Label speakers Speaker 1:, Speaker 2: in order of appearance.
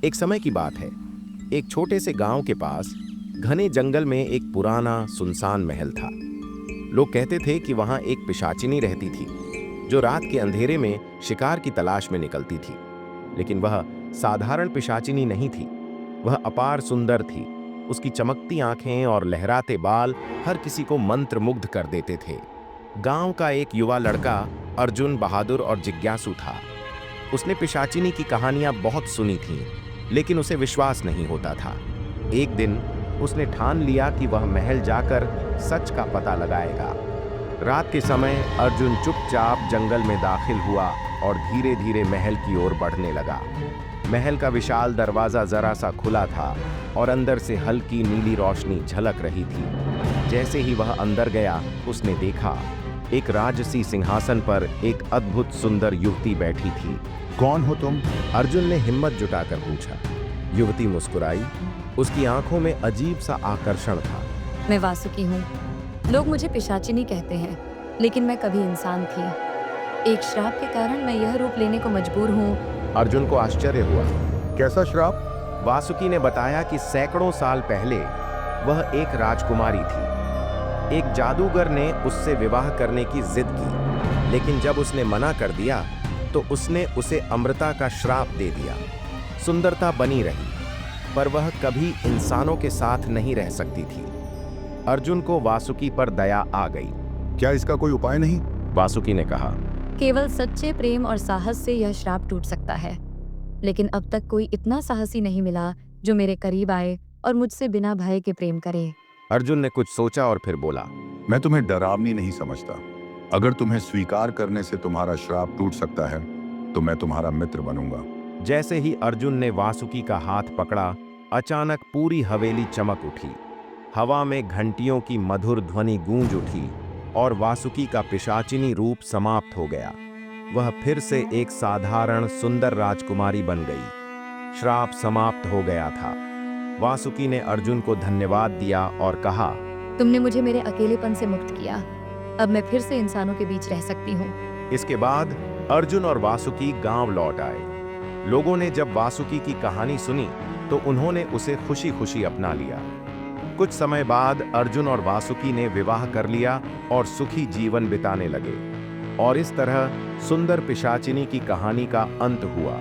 Speaker 1: एक समय की बात है। एक छोटे से गांव के पास घने जंगल में एक पुराना सुनसान महल था। लोग कहते थे कि वहां एक पिशाचिनी रहती थी जो रात के अंधेरे में शिकार की तलाश में निकलती थी। लेकिन वह साधारण पिशाचिनी नहीं थी। वह अपार सुंदर थी। उसकी चमकती आंखें और लहराते बाल हर किसी को मंत्रमुग्ध कर देते थे। गांव का एक युवा लड़का अर्जुन बहादुर और जिज्ञासु था। उसने पिशाचिनी की कहानियां बहुत सुनी थीं, लेकिन उसे विश्वास नहीं होता था। एक दिन उसने ठान लिया कि वह महल जाकर सच का पता लगाएगा। रात के समय अर्जुन चुपचाप जंगल में दाखिल हुआ और धीरे धीरे महल की ओर बढ़ने लगा। महल का विशाल दरवाजा जरा सा खुला था और अंदर से हल्की नीली रोशनी झलक रही थी। जैसे ही वह अंदर गया, उसने देखा एक राजसी सिंहासन पर एक अद्भुत सुंदर युवती बैठी थी।
Speaker 2: कौन हो तुम?
Speaker 1: अर्जुन ने हिम्मत जुटाकर पूछा। युवती मुस्कुराई। उसकी आंखों में अजीब सा आकर्षण था।
Speaker 3: मैं वासुकी हूँ। लोग मुझे पिशाचिनी कहते हैं, लेकिन मैं कभी इंसान थी। एक श्राप के कारण मैं यह रूप लेने को मजबूर हूँ।
Speaker 1: अर्जुन को आश्चर्य हुआ।
Speaker 2: कैसा श्राप?
Speaker 1: वासुकी ने बताया कि सैकड़ों साल पहले वह एक राजकुमारी थी। एक जादूगर ने उससे विवाह करने की जिद की, लेकिन जब उसने मना कर दिया तो उसने उसे अमृता का श्राप दे दिया। सुंदरता बनी रही, पर वह कभी इंसानों के साथ नहीं रह सकती थी। अर्जुन को वासुकी पर दया आ गई।
Speaker 2: क्या इसका कोई उपाय नहीं?
Speaker 1: वासुकी ने कहा।
Speaker 3: केवल सच्चे प्रेम और साहस से यह श्राप टूट सकता है, लेकिन अब तक कोई इतना साहसी नहीं मिला जो मेरे करीब आए और मुझसे बिना भय के प्रेम करे।
Speaker 1: अर्जुन ने कुछ सोचा और फिर बोला,
Speaker 2: मैं तुम्हें डरावनी नहीं समझता। अगर तुम्हें स्वीकार करने से तुम्हारा श्राप टूट सकता है तो मैं तुम्हारा मित्र बनूंगा।
Speaker 1: जैसे ही अर्जुन ने वासुकी का हाथ पकड़ा, अचानक पूरी हवेली चमक उठी। हवा में घंटियों की मधुर ध्वनि गूंज उठी और वासुकी का पिशाचिनी रूप समाप्त हो गया। वह फिर से एक साधारण सुंदर राजकुमारी बन गई। श्राप समाप्त हो गया था। वासुकी ने अर्जुन को धन्यवाद दिया और कहा,
Speaker 3: तुमने मुझे मेरे अकेलेपन से मुक्त किया। अब मैं फिर से इंसानों के बीच रह सकती हूँ।
Speaker 1: इसके बाद अर्जुन और वासुकी गांव लौट आए। लोगों ने जब वासुकी की कहानी सुनी तो उन्होंने उसे खुशी खुशी अपना लिया। कुछ समय बाद अर्जुन और वासुकी ने विवाह कर लिया और सुखी जीवन बिताने लगे। और इस तरह सुंदर पिशाचिनी की कहानी का अंत हुआ।